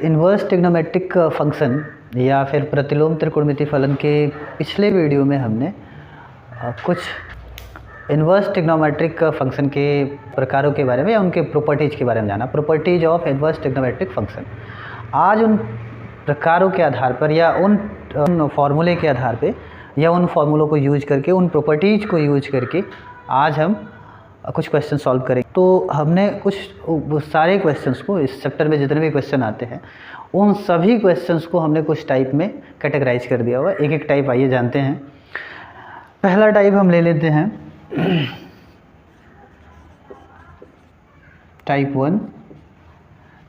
Inverse trigonometric function या फिर प्रतिलोम त्रिकोणमिति फलन के पिछले वीडियो में हमने कुछ इन्वर्स ट्रिग्नोमेट्रिक फंक्शन के प्रकारों के बारे में या उनके प्रॉपर्टीज़ के बारे में जाना। Properties of inverse trigonometric function. आज उन प्रकारों के आधार पर या उन फॉर्मूले के आधार पर या उन फॉर्मूलों को यूज करके, उन प्रॉपर्टीज़ को यूज करके आज हम कुछ क्वेश्चन सॉल्व करेंगे। तो हमने कुछ सारे क्वेश्चंस को, इस चैप्टर में जितने भी क्वेश्चन आते हैं उन सभी क्वेश्चंस को हमने कुछ टाइप में कैटेगराइज कर दिया हुआ है। एक एक टाइप आइए जानते हैं। पहला टाइप हम ले लेते हैं टाइप 1।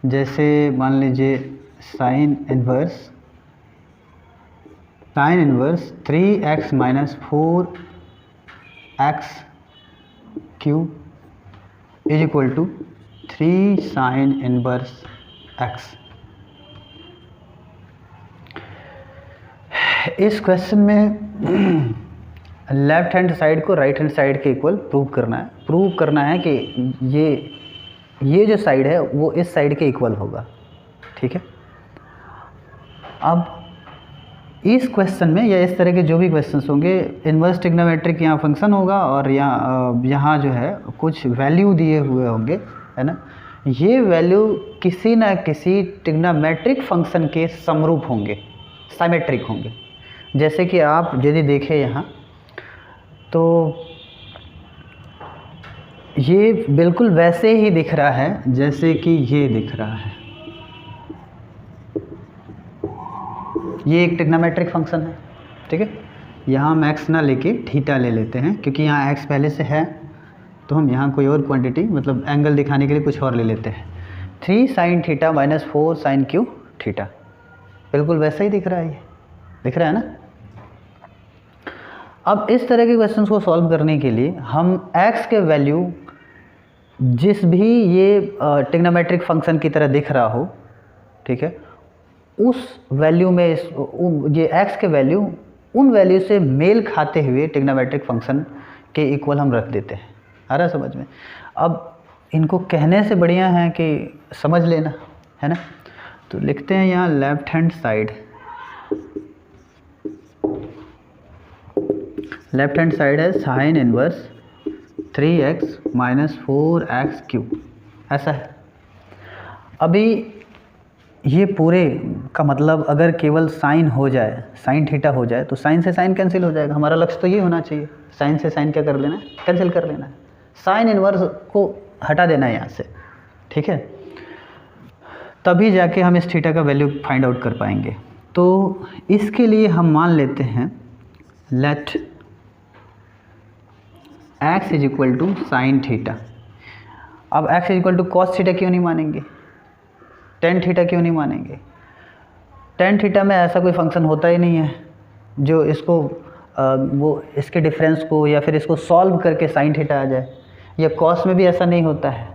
जैसे मान लीजिए sine inverse 3x minus 4x cube is equal to 3 sine inverse x। इस क्वेश्चन में लेफ्ट हैंड साइड को राइट हैंड साइड के इक्वल प्रूव करना है कि ये जो साइड है वो इस साइड के इक्वल होगा। ठीक है। अब इस क्वेश्चन में या इस तरह के जो भी क्वेश्चंस होंगे, इन्वर्स ट्रिग्नोमेट्रिक यहाँ फंक्शन होगा और यहाँ जो है कुछ वैल्यू दिए हुए होंगे, है ना। ये वैल्यू किसी ना किसी ट्रिग्नोमेट्रिक फंक्शन के समरूप होंगे, साइमेट्रिक होंगे। जैसे कि आप यदि देखें यहाँ तो ये बिल्कुल वैसे ही दिख रहा है जैसे कि ये दिख रहा है। ये एक ट्रिग्नोमेट्रिक फंक्शन है। ठीक है। यहाँ हम x ना लेके थीटा ले लेते हैं, क्योंकि यहाँ x पहले से है तो हम यहाँ कोई और क्वांटिटी मतलब एंगल दिखाने के लिए कुछ और ले लेते हैं। 3 sine theta minus 4 sine cube theta. बिल्कुल वैसा ही दिख रहा है, ये दिख रहा है ना। अब इस तरह के क्वेश्चंस को सॉल्व करने के लिए हम x के वैल्यू जिस भी ये ट्रिग्नोमेट्रिक फंक्शन की तरह दिख रहा हो, ठीक है, उस वैल्यू में ये x के वैल्यू उन वैल्यू से मेल खाते हुए ट्रिग्नोमेट्रिक फंक्शन के इक्वल हम रख देते हैं। आ रहा समझ में। अब इनको कहने से बढ़िया है कि समझ लेना, है ना। तो लिखते हैं यहाँ लेफ्ट हैंड साइड है sine inverse 3x minus 4x cube, ऐसा है। अभी ये पूरे का मतलब अगर केवल साइन हो जाए, साइन थीटा हो जाए, तो साइन से साइन कैंसिल हो जाएगा। हमारा लक्ष्य तो ये होना चाहिए, साइन से साइन क्या कर लेना है, कैंसिल कर लेना है। साइन इनवर्स को हटा देना है यहाँ से। ठीक है। तभी जाके हम इस थीटा का वैल्यू फाइंड आउट कर पाएंगे। तो इसके लिए हम मान लेते हैं let x is equal to sine theta. अब x is equal to cos theta क्यों नहीं मानेंगे, टेन थीटा क्यों नहीं मानेंगे। टेन थीटा में ऐसा कोई फंक्शन होता ही नहीं है जो इसको वो इसके डिफरेंस को या फिर इसको सॉल्व करके साइन थीटा आ जाए। या कॉस में भी ऐसा नहीं होता है।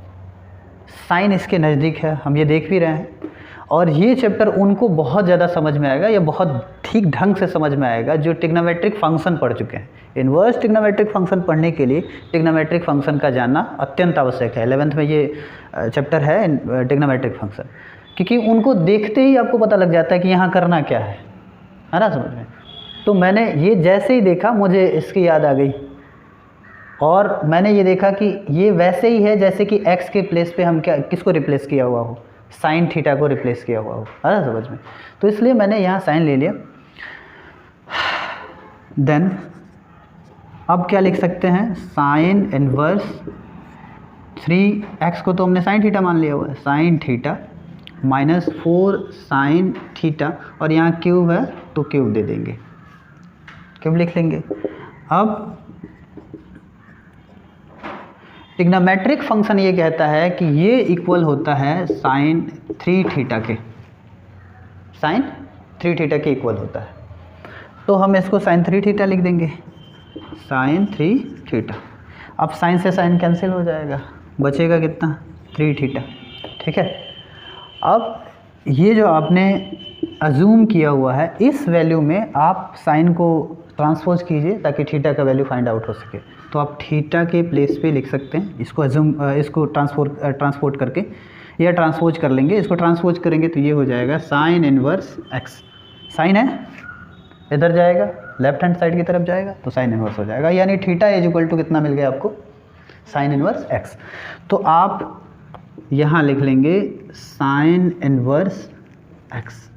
साइन इसके नज़दीक है, हम ये देख भी रहे हैं। और ये चैप्टर उनको बहुत ज़्यादा समझ में आएगा या बहुत ठीक ढंग से समझ में आएगा जो ट्रिग्नोमेट्रिक फंक्शन पढ़ चुके हैं। इन्वर्स ट्रिग्नोमेट्रिक फंक्शन पढ़ने के लिए ट्रिग्नोमेट्रिक फंक्शन का जानना अत्यंत आवश्यक है। 11th में ये चैप्टर है ट्रिग्नोमेट्रिक फंक्शन, क्योंकि उनको देखते ही आपको पता लग जाता है कि यहाँ करना क्या है ना समझ में। तो मैंने ये जैसे ही देखा मुझे इसकी याद आ गई, और मैंने ये देखा कि ये वैसे ही है जैसे कि x के प्लेस पे हम किसको रिप्लेस किया हुआ हो, साइन थीटा को रिप्लेस किया हुआ हो, है ना समझ में। तो इसलिए मैंने यहाँ साइन ले लिया। देन अब क्या लिख सकते हैं, साइन इनवर्स 3x को तो हमने साइन थीटा मान लिया हुआ है, sign theta minus 4 sine theta, और यहाँ क्यूब है तो क्यूब दे देंगे, क्यूब लिख लेंगे। अब ट्रिग्नोमेट्रिक फंक्शन ये कहता है कि ये इक्वल होता है साइन 3 थीटा के, साइन 3 थीटा के इक्वल होता है। तो हम इसको साइन 3 थीटा लिख देंगे, साइन 3 थीटा। अब साइन से साइन कैंसिल हो जाएगा, बचेगा कितना, 3 थीटा। ठीक है। अब ये जो आपने अज्यूम किया हुआ है, इस वैल्यू में आप साइन को ट्रांसपोज कीजिए ताकि थीटा का वैल्यू फाइंड आउट हो सके। तो आप थीटा के प्लेस पे लिख सकते हैं इसको, इसको ट्रांसपोर्ट करके या ट्रांसपोज कर लेंगे, इसको ट्रांसपोज करेंगे तो ये हो जाएगा साइन इनवर्स एक्स। साइन है इधर जाएगा, लेफ्ट हैंड साइड की तरफ जाएगा तो साइन इनवर्स हो जाएगा, यानी थीटा इज इक्वल टू कितना मिल गया आपको, साइन इनवर्स एक्स। तो आप यहाँ लिख लेंगे साइन इनवर्स एक्स।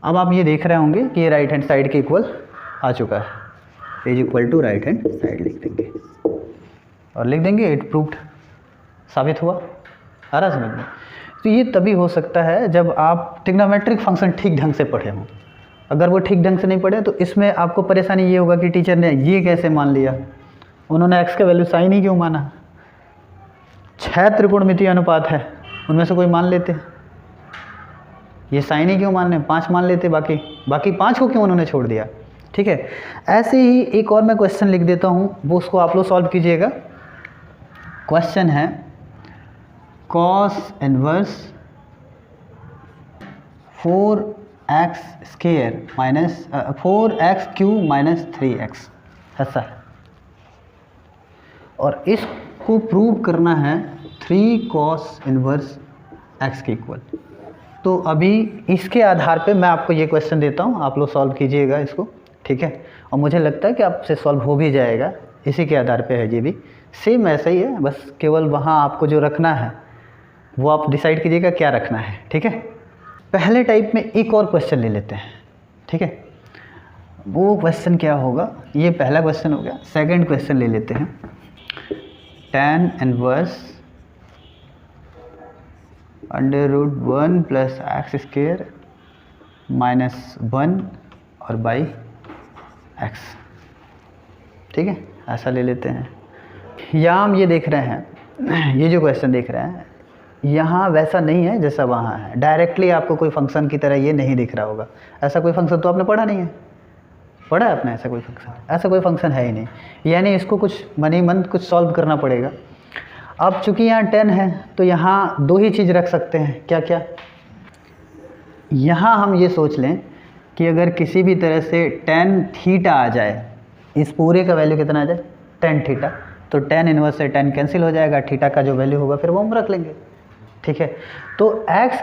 अब आप ये देख रहे होंगे कि ये राइट हैंड साइड के इक्वल आ चुका है, is equal to right hand side लिख देंगे और लिख देंगे इट प्रूव्ड, साबित हुआ। आ रहा समझ में? तो ये तभी हो सकता है जब आप ट्रिग्नोमेट्रिक फंक्शन ठीक ढंग से पढ़े हों। अगर वो ठीक ढंग से नहीं पढ़े तो इसमें आपको परेशानी ये होगा कि टीचर ने ये कैसे मान लिया, उन्होंने एक्स का वैल्यू साइन ही क्यों माना। 6 त्रिकोणमितीय अनुपात है, उनमें से कोई मान लेते, ये साइन ही क्यों मान लें, 5 मान लेते, बाकी 5 को क्यों उन्होंने छोड़ दिया। ठीक है, ऐसे ही एक और मैं क्वेश्चन लिख देता हूँ, वो उसको आप लोग सॉल्व कीजिएगा। क्वेश्चन है cos inverse 4x square minus 4x cube minus 3x, ऐसा है, और इसको प्रूव करना है 3 cos इनवर्स x के इक्वल। तो अभी इसके आधार पे मैं आपको ये क्वेश्चन देता हूँ, आप लोग सॉल्व कीजिएगा इसको। ठीक है, और मुझे लगता है कि आपसे सॉल्व हो भी जाएगा, इसी के आधार पे है, ये भी सेम ऐसा ही है, बस केवल वहाँ आपको जो रखना है वो आप डिसाइड कीजिएगा क्या रखना है। ठीक है, पहले टाइप में एक और क्वेश्चन ले लेते हैं। ठीक है, वो क्वेश्चन क्या होगा, ये पहला क्वेश्चन हो गया। सेकंड क्वेश्चन ले लेते हैं, tan inverse √1 plus X square minus 1 और बाई एक्स। ठीक है, ऐसा ले लेते हैं। यहाँ हम ये देख रहे हैं, ये जो क्वेश्चन देख रहे हैं यहाँ वैसा नहीं है जैसा वहाँ है, डायरेक्टली आपको कोई फंक्शन की तरह ये नहीं दिख रहा होगा। ऐसा कोई फंक्शन तो आपने पढ़ा नहीं है, पढ़ा है आपने ऐसा कोई फंक्शन? ऐसा कोई फंक्शन है ही नहीं, यानी इसको कुछ मन ही मन कुछ सॉल्व करना पड़ेगा। अब चूंकि यहाँ 10 है तो यहाँ 2 ही चीज़ रख सकते हैं, क्या क्या। यहाँ हम ये सोच लें कि अगर किसी भी तरह से tan थीटा आ जाए, इस पूरे का वैल्यू कितना आ जाए, tan थीटा, तो tan इनवर्स से tan कैंसिल हो जाएगा, थीटा का जो वैल्यू होगा फिर वो हम रख लेंगे। ठीक है, तो x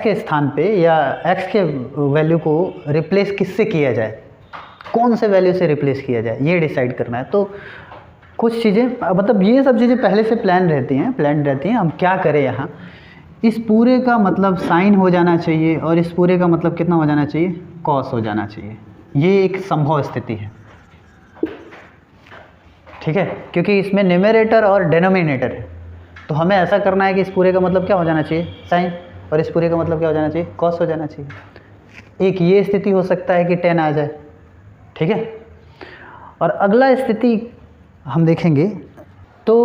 के स्थान पे या x के वैल्यू को रिप्लेस किससे किया जाए, कौन से वैल्यू से रिप्लेस किया जाए, ये डिसाइड करना है। तो कुछ चीज़ें, मतलब ये सब चीज़ें पहले से प्लान रहती हैं। हम क्या करें, यहाँ इस पूरे का मतलब साइन हो जाना चाहिए और इस पूरे का मतलब कितना हो जाना चाहिए, कॉस हो जाना चाहिए। ये एक संभव स्थिति है। ठीक है, क्योंकि इसमें न्यूमरेटर और डिनोमिनेटर है, तो हमें ऐसा करना है कि इस पूरे का मतलब क्या हो जाना चाहिए, साइन, और इस पूरे का मतलब क्या हो जाना चाहिए, कॉस हो जाना चाहिए। एक ये स्थिति हो सकता है कि 10 आ जाए। ठीक है, और अगला स्थिति हम देखेंगे तो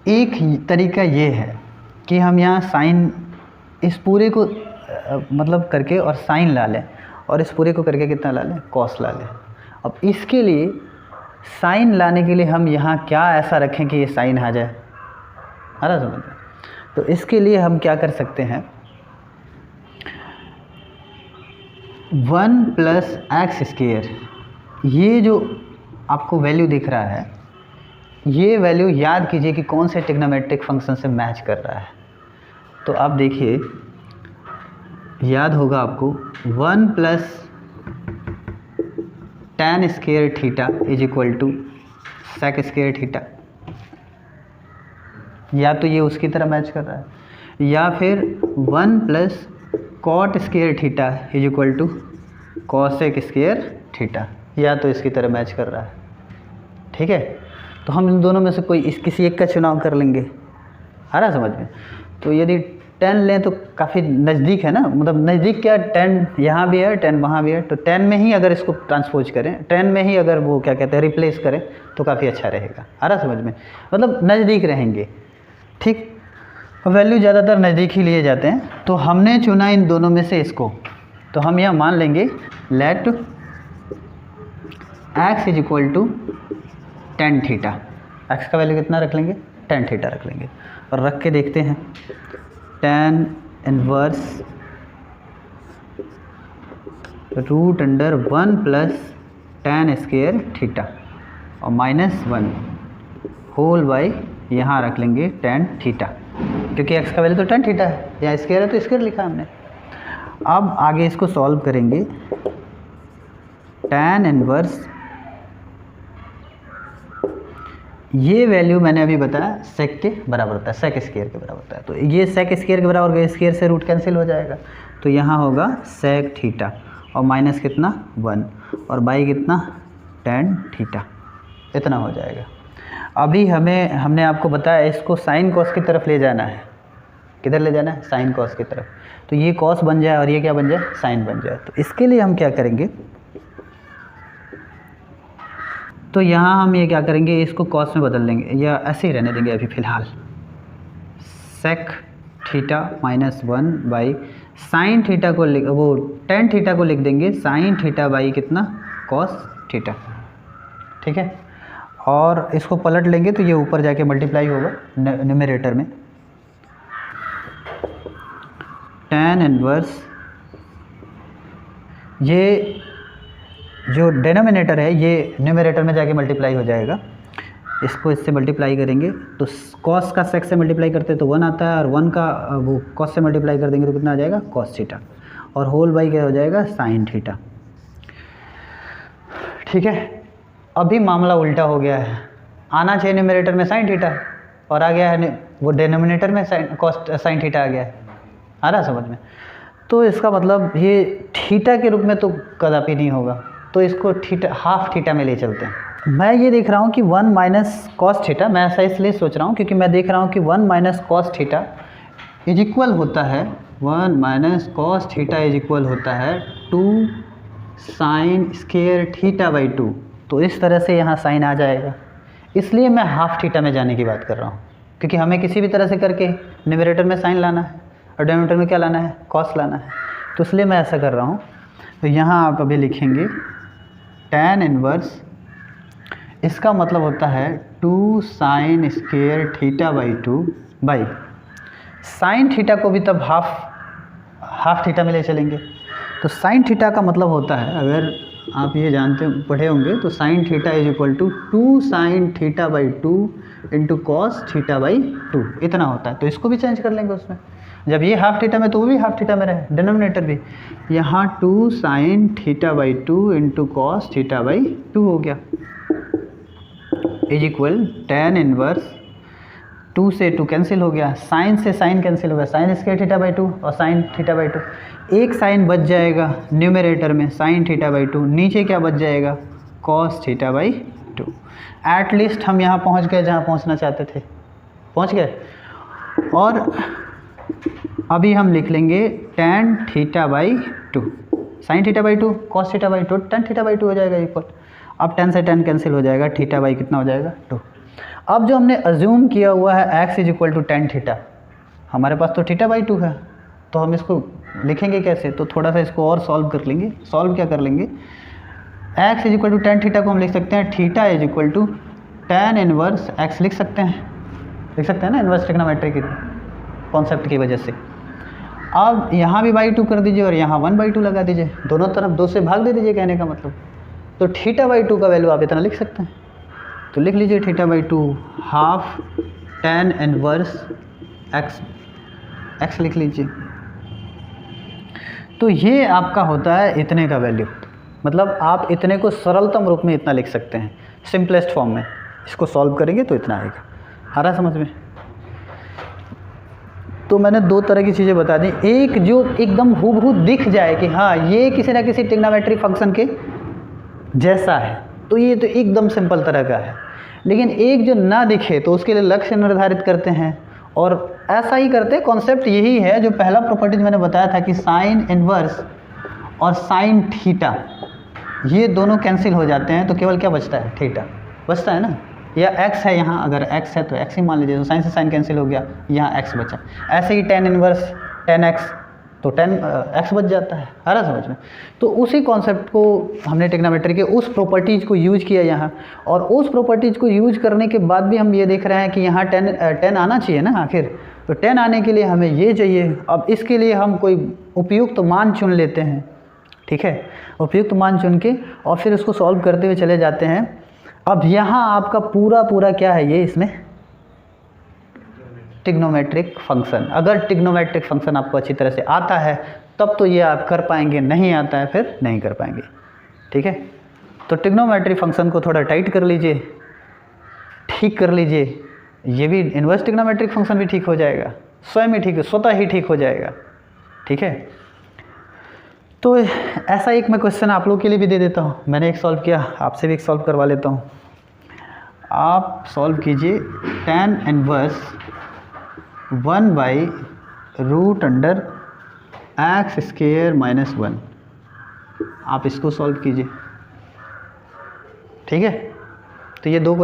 एक तरीका ये है कि हम यहाँ साइन, इस पूरे को मतलब करके और साइन ला लें, और इस पूरे को करके कितना ला लें, कॉस ला लें। अब इसके लिए साइन लाने के लिए हम यहाँ क्या ऐसा रखें कि ये साइन आ जाए, आ रहा समझ में? तो इसके लिए हम क्या कर सकते हैं, 1 प्लस एक्स स्क्वायर, ये जो आपको वैल्यू दिख रहा है, ये वैल्यू याद कीजिए कि कौन से ट्रिग्नोमेट्रिक फंक्शन से मैच कर रहा है। तो आप देखिए, याद होगा आपको 1 plus tan square theta is equal to sec square theta, या तो ये उसकी तरह मैच कर रहा है, या फिर 1 plus cot square theta is equal to cosec square theta, या तो इसकी तरह मैच कर रहा है। ठीक है, तो हम इन दोनों में से कोई किसी एक का चुनाव कर लेंगे। आ रहा समझ में? तो यदि 10 लें तो काफ़ी नज़दीक है ना, मतलब नज़दीक क्या, 10 यहाँ भी है 10 वहाँ भी है, तो 10 में ही अगर इसको ट्रांसपोज करें, 10 में ही अगर वो क्या कहते हैं रिप्लेस करें तो काफ़ी अच्छा रहेगा। आ रहा समझ में? मतलब नज़दीक रहेंगे। ठीक, वैल्यू ज़्यादातर नज़दीक ही लिए जाते हैं, तो हमने चुना इन दोनों में से इसको, तो हम यह मान लेंगे let x is equal to tan theta. X का वैल्यू कितना रख लेंगे, tan थीटा रख लेंगे, और रख के देखते हैं tan inverse √1 plus tan square theta और -1 होल बाई यहाँ रख लेंगे tan थीटा, क्योंकि x का वैल्यू तो tan थीटा है, यहाँ स्क्वायर है तो स्क्वायर लिखा हमने। अब आगे इसको सॉल्व करेंगे, tan इनवर्स, ये वैल्यू मैंने अभी बताया सेक के बराबर होता है, सेक स्क्वायर के बराबर होता है। तो ये सेक स्क्वायर के बराबर होगा, स्क्वायर से रूट कैंसिल हो जाएगा, तो यहाँ होगा सेक थीटा और माइनस कितना 1 और बाई कितना tan थीटा, इतना हो जाएगा। अभी हमने आपको बताया इसको साइन कॉस की तरफ ले जाना है। किधर ले जाना है? साइन कॉस की तरफ। तो ये कॉस बन जाए और ये क्या बन जाए? साइन बन जाए। तो इसके लिए हम क्या करेंगे, तो यहाँ हम ये क्या करेंगे, इसको कॉस में बदल देंगे या ऐसे ही रहने देंगे अभी फ़िलहाल। Sec theta minus 1 by sine theta को tan थीटा को लिख देंगे साइन थीटा बाई कितना कॉस थीटा, ठीक है। और इसको पलट लेंगे तो ये ऊपर जाके मल्टीप्लाई होगा न्यूमरेटर में। tan इनवर्स, ये जो डिनोमिनेटर है ये न्यूमरेटर में जाके मल्टीप्लाई हो जाएगा। इसको इससे मल्टीप्लाई करेंगे तो कॉस का सेक से मल्टीप्लाई करते हैं तो 1 आता है, और 1 का वो कॉस से मल्टीप्लाई कर देंगे तो कितना आ जाएगा? कॉस थीटा, और होल बाई क्या हो जाएगा? साइन थीटा, ठीक है। अभी मामला उल्टा हो गया है, आना चाहिए न्यूमरेटर में साइन थीटा और आ गया है वो डिनोमिनेटर में साइन थीटा आ गया है। आ रहा समझ में? तो इसका मतलब ये थीटा के रूप में तो कदापि नहीं होगा, तो इसको थीटा हाफ थीटा में ले चलते हैं। मैं ये देख रहा हूँ कि 1 माइनस कॉस थीटा, मैं ऐसा इसलिए सोच रहा हूँ क्योंकि मैं देख रहा हूँ कि 1 minus cos theta is equal होता है 1 minus cos theta is equal होता है 2 साइन स्क्वायर थीटा बाई 2। तो इस तरह से यहाँ साइन आ जाएगा, इसलिए मैं हाफ थीटा में जाने की बात कर रहा हूँ, क्योंकि हमें किसी भी तरह से करके न्यूमरेटर में साइन लाना है और डिनोमिनेटर में क्या लाना है? कॉस लाना है। तो इसलिए मैं ऐसा कर रहा हूँ। तो यहाँ आप अभी लिखेंगे tan इनवर्स, इसका मतलब होता है 2 sign square theta by 2 by sine theta को भी तब हाफ थीटा में ले चलेंगे। तो साइन थीटा का मतलब होता है, अगर आप ये जानते पढ़े होंगे, तो sine theta is equal to 2 sine theta by 2 into cos theta by 2, इतना होता है। तो इसको भी चेंज कर लेंगे उसमें, जब ये हाफ थीटा में तो वो भी हाफ थीटा में रहे, डिनोमिनेटर भी। यहाँ 2 sine theta by 2 into cos theta by 2 हो गया, इज इक्वल tan इनवर्स 2 से 2 कैंसिल हो गया, साइन से साइन कैंसिल हो गया, साइन स्क्वायर थीटा बाई 2 और साइन थीटा बाई 2, एक साइन बच जाएगा न्यूमरेटर में साइन थीटा बाई 2, नीचे क्या बच जाएगा? Cos theta by 2। एटलीस्ट हम यहाँ पहुँच गए जहाँ पहुँचना चाहते थे, पहुँच गए। और अभी हम लिख लेंगे tan theta by 2 sine theta by 2 cos theta by 2 tan theta by 2 हो जाएगा इक्वल। अब tan से tan कैंसिल हो जाएगा, थीटा बाई कितना हो जाएगा? 2। अब जो हमने अज्यूम किया हुआ है x is equal to tan theta, हमारे पास तो थीटा बाई 2 है, तो हम इसको लिखेंगे कैसे? तो थोड़ा सा इसको और सॉल्व कर लेंगे। सॉल्व क्या कर लेंगे? x is equal to tan theta को हम लिख सकते हैं theta is equal to tan inverse x, लिख सकते हैं ना, इन्वर्स ट्रिग्नोमेट्री की कॉन्सेप्ट की वजह से। अब यहाँ भी बाई 2 कर दीजिए और यहाँ 1/2 लगा दीजिए, दोनों तरफ 2 से भाग दे दीजिए, कहने का मतलब। तो थीटा बाई 2 का वैल्यू आप इतना लिख सकते हैं, तो लिख लीजिए theta by 2 half tan inverse x लिख लीजिए। तो ये आपका होता है इतने का वैल्यू, मतलब आप इतने को सरलतम रूप में इतना लिख सकते हैं, सिंपलेस्ट फॉर्म में। इसको सॉल्व करेंगे तो इतना आएगा। आ रहा समझ में? तो मैंने 2 तरह की चीज़ें बता दी, एक जो एकदम हूबहू दिख जाए कि हाँ ये किसी ना किसी ट्रिग्नोमेट्रिक फंक्शन के जैसा है, तो ये तो एकदम सिंपल तरह का है। लेकिन एक जो ना दिखे तो उसके लिए लक्ष्य निर्धारित करते हैं, और ऐसा ही करते हैं। कॉन्सेप्ट यही है, जो पहला प्रॉपर्टीज मैंने बताया था कि साइन इनवर्स और साइन थीटा ये दोनों कैंसिल हो जाते हैं, तो केवल क्या बचता है? थीटा बचता है ना, या x है, यहाँ अगर x है तो x ही मान लीजिए, तो साइन से साइन कैंसिल हो गया, यहाँ x बचा। ऐसे ही tan इनवर्स tan x, तो tan x बच जाता है। आ रहा समझ में? तो उसी कॉन्सेप्ट को हमने ट्रिग्नोमेट्री के उस प्रॉपर्टीज़ को यूज किया यहाँ, और उस प्रॉपर्टीज़ को यूज करने के बाद भी हम ये देख रहे हैं कि यहाँ tan आना चाहिए ना आखिर, तो tan आने के लिए हमें ये चाहिए। अब इसके लिए हम कोई उपयुक्त मान चुन लेते हैं, ठीक है, उपयुक्त मान चुन के और फिर उसको सॉल्व करते हुए चले जाते हैं। अब यहाँ आपका पूरा क्या है, ये इसमें ट्रिग्नोमेट्रिक फंक्शन। अगर ट्रिग्नोमेट्रिक फंक्शन आपको अच्छी तरह से आता है तब तो ये आप कर पाएंगे, नहीं आता है फिर नहीं कर पाएंगे। ठीक है, तो ट्रिग्नोमेट्रिक फंक्शन को थोड़ा टाइट कर लीजिए, ठीक कर लीजिए, ये भी इन्वर्स ट्रिग्नोमेट्रिक फंक्शन भी ठीक हो जाएगा, स्वयं ही ठीक, स्वतः ही ठीक हो जाएगा। ठीक है, तो ऐसा एक मैं क्वेश्चन आप लोग के लिए भी दे देता हूँ, मैंने एक सॉल्व किया, आपसे भी एक सॉल्व करवा लेता हूँ। आप सॉल्व कीजिए tan इनवर्स 1/√x² - 1, आप इसको सॉल्व कीजिए। ठीक है, तो ये दो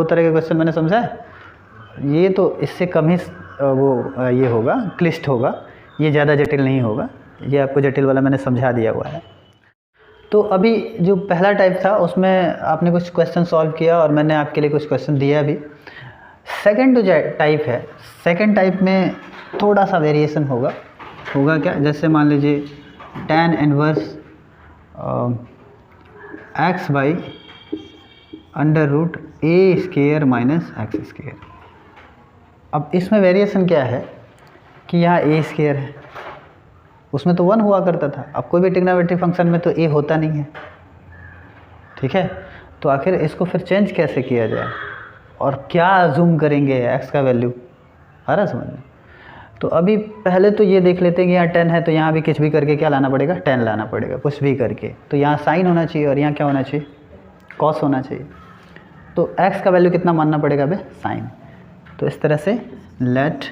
तरह के क्वेश्चन मैंने समझा है। ये तो इससे कम ही ये होगा, क्लिष्ट होगा, ये ज़्यादा जटिल नहीं होगा, ये आपको जटिल वाला मैंने समझा दिया हुआ है। तो अभी जो पहला टाइप था उसमें आपने कुछ क्वेश्चन सॉल्व किया और मैंने आपके लिए कुछ क्वेश्चन दिया भी। सेकंड जो टाइप है, सेकंड टाइप में थोड़ा सा वेरिएशन होगा क्या, जैसे मान लीजिए tan इनवर्स x/√a² - x²। अब इसमें वेरिएशन क्या है कि यहाँ a² है, उसमें तो 1 हुआ करता था, अब कोई भी ट्रिग्नोमेट्रिक फंक्शन में तो a होता नहीं है। ठीक है, तो आखिर इसको फिर चेंज कैसे किया जाए और क्या अज्यूम करेंगे x का वैल्यू, आ रहा समझ में। तो अभी पहले तो ये देख लेते हैं कि यहाँ 10 है, तो यहाँ भी कुछ भी करके क्या लाना पड़ेगा, 10 लाना पड़ेगा, कुछ भी करके। तो यहाँ साइन होना चाहिए और यहाँ क्या होना चाहिए, कॉस होना चाहिए। तो x का वैल्यू कितना मानना पड़ेगा बे, साइन। तो इस तरह से लेट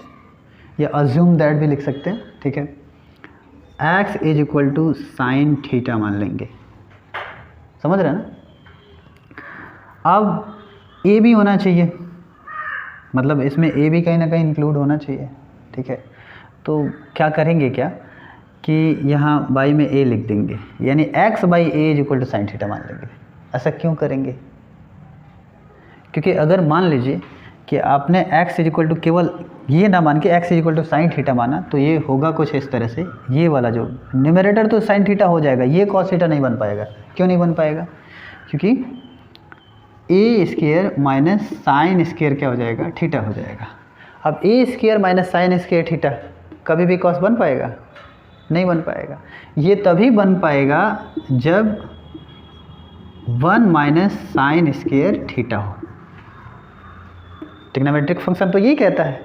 या अज्यूम दैट भी लिख सकते हैं। ठीक है, x = sin थीटा मान लेंगे, समझ रहे हैं ना। अब a भी होना चाहिए, मतलब इसमें a भी कहीं ना कहीं इंक्लूड होना चाहिए। ठीक है, तो क्या करेंगे क्या कि यहाँ y में a लिख देंगे, यानी x/a = sin थीटा मान लेंगे। ऐसा क्यों करेंगे, क्योंकि अगर मान लीजिए कि आपने x = केवल ये ना मान के x = sin थीटा माना, तो ये होगा कुछ इस तरह से, ये वाला जो न्यूमरेटर तो sin थीटा हो जाएगा, ये cos थीटा नहीं बन पाएगा। क्यों नहीं बन पाएगा, क्योंकि a² - sin² क्या हो जाएगा, थीटा हो जाएगा। अब a² - sin² थीटा कभी भी cos बन पाएगा, नहीं बन पाएगा। ये तभी बन पाएगा जब 1 - sin² थीटा हो। ट्रिग्नोमेट्रिक फंक्शन तो यही कहता है,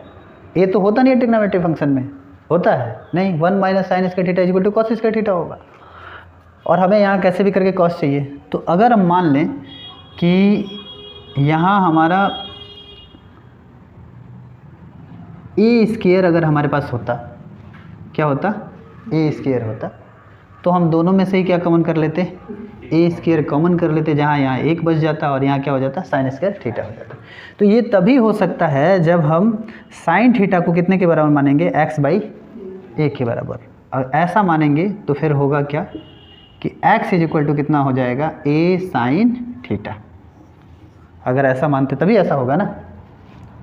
ये तो होता नहीं है ट्रिग्नोमेट्रिक फंक्शन में, होता है नहीं, 1 - sin² थीटा = cos² थीटा होगा। और हमें यहाँ कैसे भी करके cos चाहिए। तो अगर हम मान लें कि यहाँ हमारा a² अगर हमारे पास होता, क्या होता, a² होता, तो हम दोनों में से ही क्या कॉमन कर लेते, a² कॉमन कर लेते, जहाँ यहाँ 1 बच जाता और यहाँ क्या हो जाता, sin² थीटा हो जाता। तो ये तभी हो सकता है जब हम sin थीटा को कितने के बराबर मानेंगे, x/a के बराबर। और ऐसा मानेंगे तो फिर होगा क्या कि x = कितना हो जाएगा, a sin थीटा। अगर ऐसा मानते तभी ऐसा होगा ना,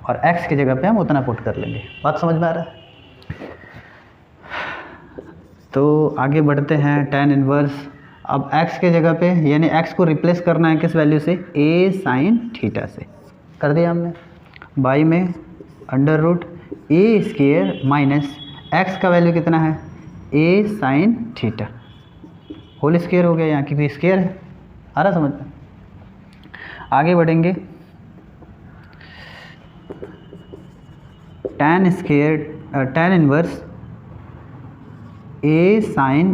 और x की जगह पे हम उतना पुट कर लेंगे। बात समझ में आ रहा है। तो आगे बढ़ते हैं, tan इनवर्स, अब x के जगह पे यानी x को रिप्लेस करना है किस वैल्यू से, a sin थीटा से। कर दिया हमने, y में √a² - x का वैल्यू कितना है, a sin theta whole square हो गया, यहाँ की भी स्क्वायर है, आ रहा समझ में। आगे बढ़ेंगे, tan inverse a sin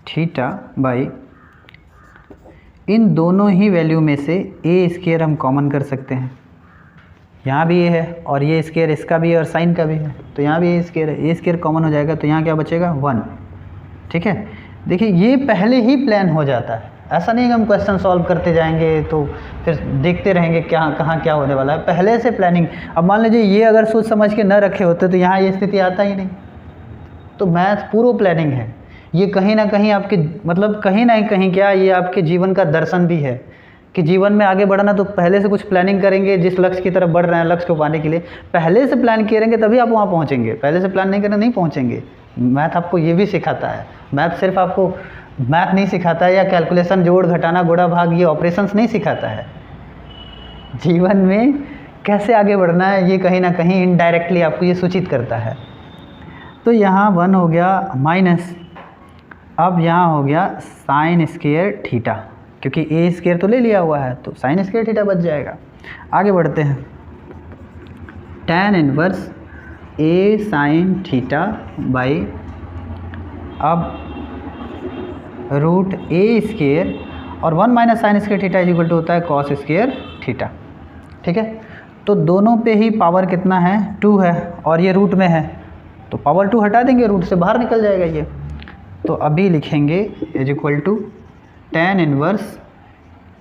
theta by, इन दोनों ही वैल्यू में से a² हम कॉमन कर सकते हैं। यहाँ भी ये है और ये स्क्वायर इसका भी है और साइन का भी है, तो यहाँ भी a² है, a² कॉमन हो जाएगा, तो यहाँ क्या बचेगा, 1। ठीक है, देखिए ये पहले ही प्लान हो जाता है, ऐसा नहीं कि हम क्वेश्चन सॉल्व करते जाएंगे तो फिर देखते रहेंगे कहाँ क्या होने वाला है, पहले से प्लानिंग। अब मान लीजिए ये अगर सोच समझ के न रखे होते तो यहाँ ये स्थिति आता ही नहीं। तो मैथ पूरा प्लानिंग है, ये कहीं ना कहीं आपके मतलब कहीं ना कहीं क्या, ये आपके जीवन का दर्शन भी है कि जीवन में आगे बढ़ना तो पहले से कुछ प्लानिंग करेंगे। जिस लक्ष्य की तरफ बढ़ रहे हैं, लक्ष्य को पाने के लिए पहले से प्लान करेंगे तभी आप वहाँ पहुँचेंगे, पहले से प्लान नहीं करें नहीं पहुँचेंगे। मैथ आपको ये भी सिखाता है, मैथ सिर्फ आपको मैथ नहीं सिखाता है या कैलकुलेशन, जोड़ घटाना गुणा भाग, ये ऑपरेशंस नहीं सिखाता है। जीवन में कैसे आगे बढ़ना है ये कहीं ना कहीं इनडायरेक्टली आपको ये सूचित करता है। तो यहाँ 1 हो गया माइनस, अब यहाँ हो गया साइन स्क्वायर थीटा, क्योंकि ए स्क्वायर तो ले लिया हुआ है तो साइन स्क्वायर थीटा बच जाएगा। आगे बढ़ते हैं, tan inverse A sine theta by अब रूट ए स्क्वायर और 1 minus sine square theta is equal to होता है कॉस स्क्वायर थीटा। ठीक है, तो दोनों पे ही पावर कितना है 2 है और ये रूट में है तो पावर 2 हटा देंगे, रूट से बाहर निकल जाएगा ये। तो अभी लिखेंगे is equal to tan inverse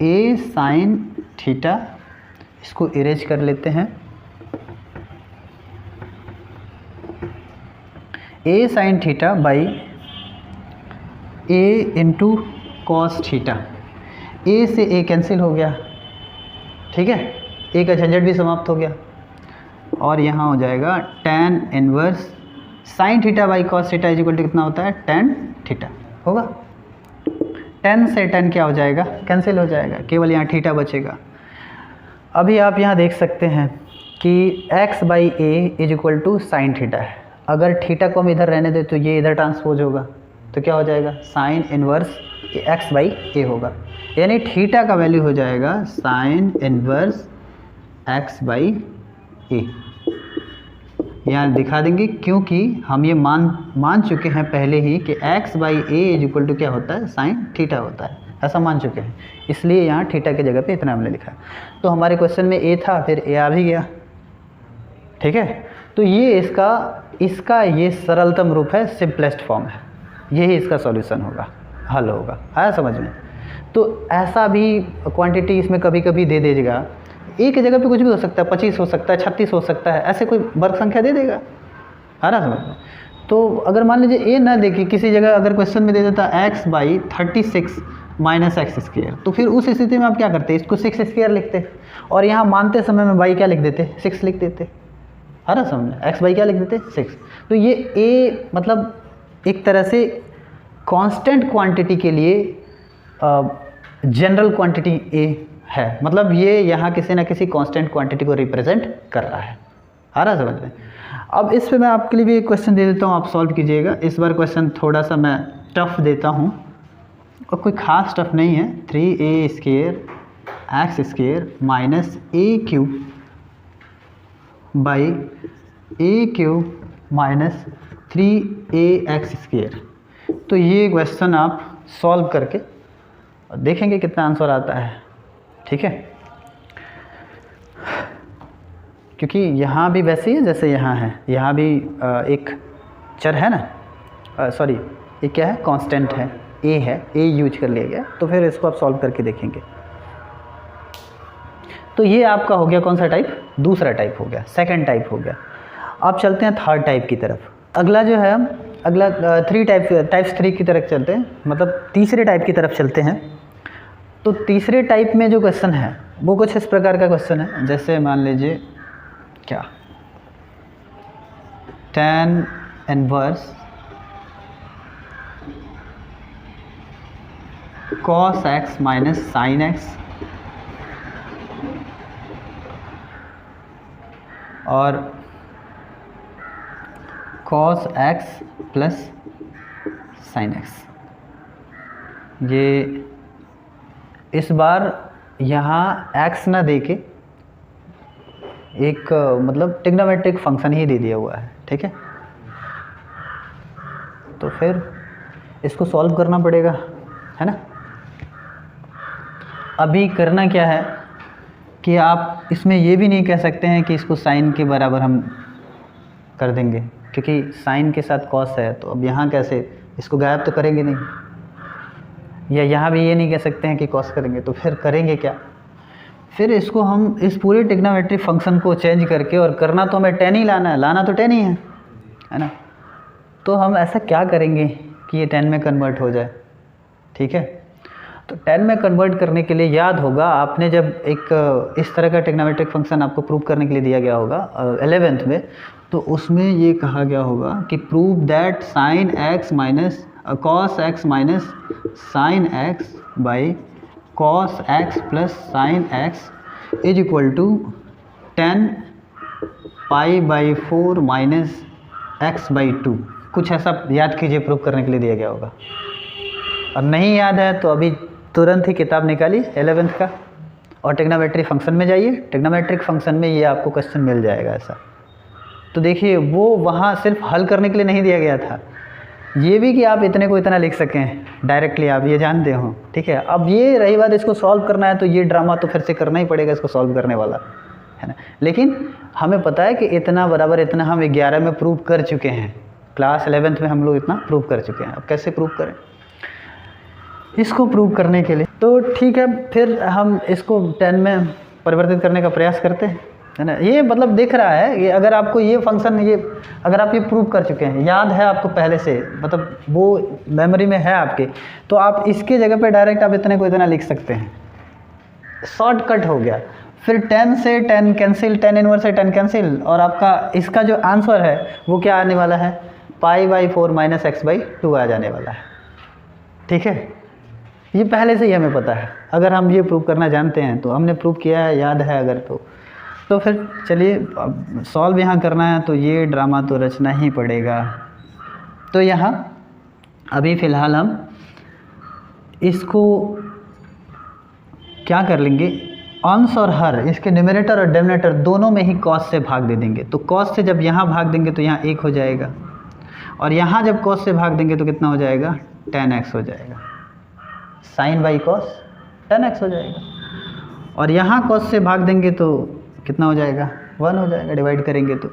A sine theta, इसको इरेज कर लेते हैं, A sine theta by A into cos theta. A से ए कैंसिल हो गया, ठीक है, ए का झंझट भी समाप्त हो गया और यहाँ हो जाएगा tan inverse sine theta by cos theta is equal to कितना होता है tan थीटा होगा। tan से tan क्या हो जाएगा, कैंसिल हो जाएगा, केवल यहाँ थीटा बचेगा। अभी आप यहाँ देख सकते हैं कि x by A is equal to sine theta है, अगर थीटा को हम इधर रहने दें तो ये इधर ट्रांसपोज होगा तो क्या हो जाएगा साइन इनवर्स x बाई ए होगा, यानी थीटा का वैल्यू हो जाएगा साइन इनवर्स x बाई ए। यहाँ दिखा देंगे क्योंकि हम ये मान चुके हैं पहले ही कि x by A is equal to क्या होता है साइन थीटा होता है, ऐसा मान चुके हैं, इसलिए यहाँ थीटा की जगह पे इतना हमने लिखा। तो हमारे क्वेश्चन में a था, फिर a आ भी गया। ठीक है, तो ये इसका ये सरलतम रूप है, सिंपलेस्ट फॉर्म है, यही इसका सॉल्यूशन होगा, हल होगा। आया समझ में? तो ऐसा भी क्वांटिटी इसमें कभी कभी दे देगा, ए की जगह पे कुछ भी हो सकता है, 25 हो सकता है, 36 हो सकता है, ऐसे कोई वर्ग संख्या दे देगा। है ना समझ में? तो अगर मान लीजिए ए ना देखिए, किसी जगह अगर क्वेश्चन में दे देता x by 36 minus X square, तो फिर उस स्थिति में आप क्या करते, इसको 6 स्क्वायर लिखते और यहाँ मानते समय में बाई क्या लिख देते, 6 लिख देते। है ना समझ में? एक्स बाई क्या लिख देते, 6। तो ये ए मतलब एक तरह से कांस्टेंट क्वांटिटी के लिए जनरल क्वांटिटी ए है, मतलब ये यहाँ किसी ना किसी कांस्टेंट क्वांटिटी को रिप्रेजेंट कर रहा है। आ रहा समझ में? अब इस पे मैं आपके लिए भी एक क्वेश्चन दे देता हूँ, आप सॉल्व कीजिएगा। इस बार क्वेश्चन थोड़ा सा मैं टफ देता हूँ और कोई ख़ास टफ नहीं है। 3a square x square minus A cube by A cube minus 3ax square. तो ये क्वेश्चन आप सॉल्व करके देखेंगे कितना आंसर आता है। ठीक है, क्योंकि यहाँ भी वैसे ही है जैसे यहाँ है, यहाँ भी एक चर है ना, सॉरी ये क्या है, कांस्टेंट है, a है, a यूज कर लिया गया। तो फिर इसको आप सॉल्व करके देखेंगे। तो ये आपका हो गया कौन सा टाइप, दूसरा टाइप हो गया, सेकंड टाइप हो गया। अब चलते हैं थर्ड टाइप की तरफ। अगला जो है हम अगला टाइप्स 3 की तरफ चलते हैं, मतलब तीसरे टाइप की तरफ चलते हैं। तो तीसरे टाइप में जो क्वेश्चन है वो कुछ इस प्रकार का क्वेश्चन है, जैसे मान लीजिए क्या, tan inverse cos x minus sine x और cos x plus sine x. ये इस बार यहाँ x ना दे के एक मतलब ट्रिग्नोमेट्रिक फंक्शन ही दे दिया हुआ है। ठीक है, तो फिर इसको सॉल्व करना पड़ेगा, है ना। अभी करना क्या है कि आप इसमें ये भी नहीं कह सकते हैं कि इसको साइन के बराबर हम कर देंगे, क्योंकि साइन के साथ कॉस है, तो अब यहाँ कैसे इसको गायब तो करेंगे नहीं, या यहाँ भी ये नहीं कह सकते हैं कि कॉस करेंगे, तो फिर करेंगे क्या, फिर इसको हम इस पूरे ट्रिग्नोमेट्रिक फंक्शन को चेंज करके, और करना तो हमें tan ही लाना तो tan ही है ना। तो हम ऐसा क्या करेंगे कि ये tan में कन्वर्ट हो जाए। ठीक है, तो tan में कन्वर्ट करने के लिए याद होगा आपने जब एक इस तरह का ट्रिग्नोमेट्रिक फंक्शन आपको प्रूव करने के लिए दिया गया होगा 11th में, तो उसमें ये कहा गया होगा कि prove that sine X minus cos X minus sine X by cos X plus sine X is equal to 10 pi by 4 minus X by 2, कुछ ऐसा याद कीजिए, प्रूव करने के लिए दिया गया होगा। और नहीं याद है तो अभी तुरंत ही किताब निकालिए 11th का और ट्रिग्नोमेट्रिक फंक्शन में जाइए। ट्रिग्नोमेट्रिक फंक्शन में ये आपको क्वेश्चन मिल जाएगा ऐसा। तो देखिए वो वहाँ सिर्फ हल करने के लिए नहीं दिया गया था, ये भी कि आप इतने को इतना लिख सकें डायरेक्टली, आप ये जानते हो, ठीक है। अब ये रही बात इसको सॉल्व करना है, तो ये ड्रामा तो फिर से करना ही पड़ेगा इसको सॉल्व करने वाला, है ना। लेकिन हमें पता है कि इतना बराबर इतना हम 11 में प्रूव कर चुके हैं, क्लास 11th में हम लोग इतना प्रूव कर चुके हैं। अब कैसे प्रूव करें इसको प्रूव करने के लिए, तो ठीक है फिर हम इसको 10 में परिवर्तित करने का प्रयास करते हैं, है ना। ये मतलब दिख रहा है कि अगर आपको ये फंक्शन, ये अगर आप ये प्रूव कर चुके हैं, याद है आपको पहले से, मतलब वो मेमोरी में है आपके, तो आप इसके जगह पे डायरेक्ट आप इतने को इतना लिख सकते हैं, शॉर्टकट हो गया। फिर 10 से 10 कैंसिल, 10 इनवर्स से 10 कैंसिल, और आपका इसका जो आंसर है वो क्या आने वाला है, पाई बाई 4 माइनस एक्स बाई 2 आ जाने वाला है, ठीक है। ये पहले से ही हमें पता है, अगर हम ये प्रूव करना जानते हैं तो हमने प्रूव किया है, याद है अगर तो फिर चलिए अब सॉल्व यहाँ करना है, तो ये ड्रामा तो रचना ही पड़ेगा। तो यहाँ अभी फ़िलहाल हम इसको क्या कर लेंगे, अंश और हर, इसके न्यूमरेटर और डिनोमिनेटर दोनों में ही कॉस से भाग दे देंगे। तो कॉस से जब यहाँ भाग देंगे तो यहाँ 1 हो जाएगा, और यहाँ जब कॉस से भाग देंगे तो कितना हो जाएगा, 10x हो जाएगा। साइन बाई कॉस 10x हो जाएगा, और यहाँ कॉस से भाग देंगे तो कितना हो जाएगा, 1 हो जाएगा, डिवाइड करेंगे तो,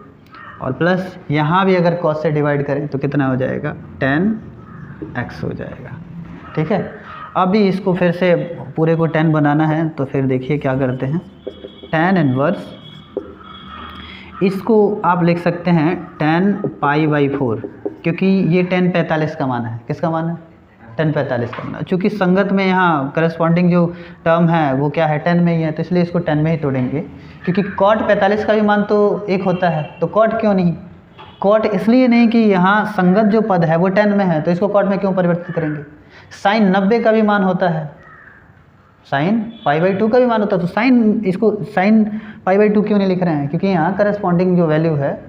और प्लस यहाँ भी अगर कॉस से डिवाइड करें तो कितना हो जाएगा, 10x हो जाएगा, ठीक है। अभी इसको फिर से पूरे को 10 बनाना है, तो फिर देखिए क्या करते हैं, tan इनवर्स, इसको आप लिख सकते हैं 10 पाई बाई 4, क्योंकि ये 10 45 का मान है, किसका मान है, 10 45 का मान। चूँकि संगत में यहाँ करस्पॉन्डिंग जो टर्म है वो क्या है, 10 में ही है, तो इसलिए इसको 10 में ही तोड़ेंगे, क्योंकि कॉट 45 का भी मान तो 1 होता है, तो कॉट क्यों नहीं, कॉट इसलिए नहीं कि यहाँ संगत जो पद है वो 10 में है, तो इसको कॉट में क्यों परिवर्तित करेंगे। साइन 90 का भी मान होता है, साइन पाई बाई 2 का भी मान होता है, तो साइन, इसको साइन पाई बाई 2 क्यों नहीं लिख रहे हैं, क्योंकि यहाँ करस्पॉन्डिंग जो वैल्यू है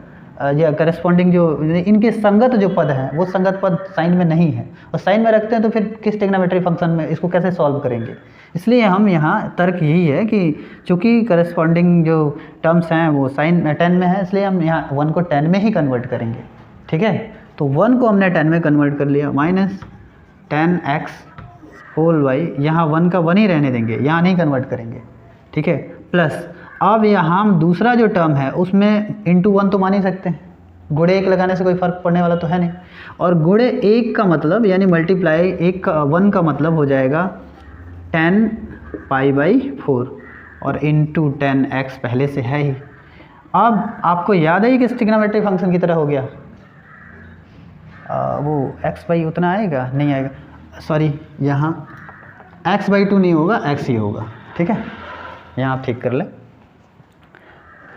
या करस्पॉन्डिंग जो इनके संगत जो पद है वो संगत पद साइन में नहीं है, और साइन में रखते हैं तो फिर किस ट्रिग्नोमेट्रिक फंक्शन में इसको कैसे सॉल्व करेंगे। इसलिए हम यहाँ तर्क यही है कि चूँकि करस्पॉन्डिंग जो टर्म्स हैं वो साइन 10 में है, इसलिए हम यहाँ 1 को 10 में ही कन्वर्ट करेंगे, ठीक है। तो 1 को हमने 10 में कन्वर्ट कर लिया, माइनस 10x होल वाई, यहाँ 1 का 1 ही रहने देंगे, यहाँ नहीं कन्वर्ट करेंगे, ठीक है। प्लस अब यहाँ हम दूसरा जो टर्म है उसमें इंटू 1 तो मान ही सकते हैं, गुणे 1 लगाने से कोई फ़र्क पड़ने वाला तो है नहीं, और गुणे 1 का मतलब यानी मल्टीप्लाई 1 का मतलब हो जाएगा 10 पाई बाई 4 और इंटू 10x पहले से है ही। अब आपको याद है कि ट्रिग्नोमेट्रिक फंक्शन की तरह हो गया, वो x बाई उतना आएगा नहीं आएगा, सॉरी यहाँ x बाई 2 नहीं होगा, x ही होगा, ठीक है। यहाँ आप ठीक कर लें।